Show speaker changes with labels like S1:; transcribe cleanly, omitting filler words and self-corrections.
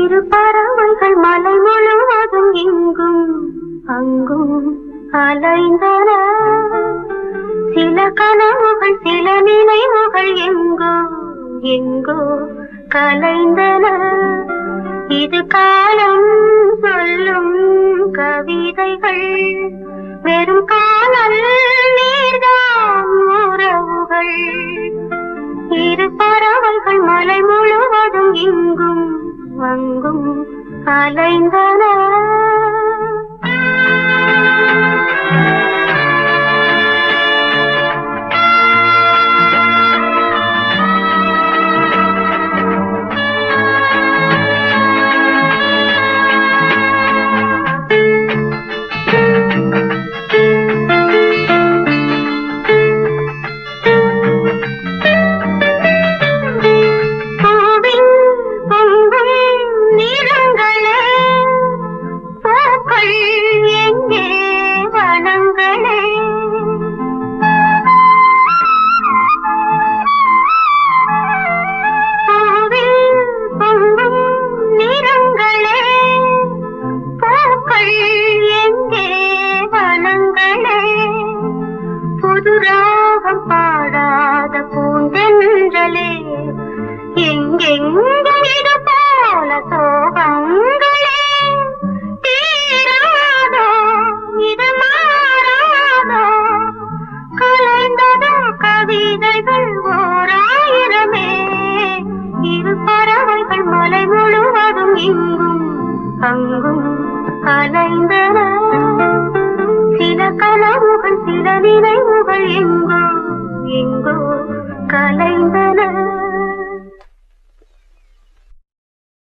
S1: இரு பறவைகள் மலை முழுவதும் இங்கும் அங்கும் அலைந்தன. சில கனவுகள் சில நினைவுகள் எங்கோ எங்கோ கலைந்தன. இது காலம் சொல்லும் கவிதைகள், வெறும் காணல் நீர்தான் உறவுகள். இரு பறவைகள் மலை முழுவதும் இங்கும் அங்கும் அலைந்தன. புதுராகம் பாடாத பூந்தென்றலே எங்கெங்கும் இது போல சோகங்களே. தீராதோ இது மாறாதோ, கலைந்ததோ கவிதைகள் ஓராயிரமே. இரு பறவைகள் மலை முழுவதும் இங்கும் அங்கும் அலைந்தன. சில கனவுகள் சில நினைவுகள் எங்கோ எங்கோ கலைந்தன.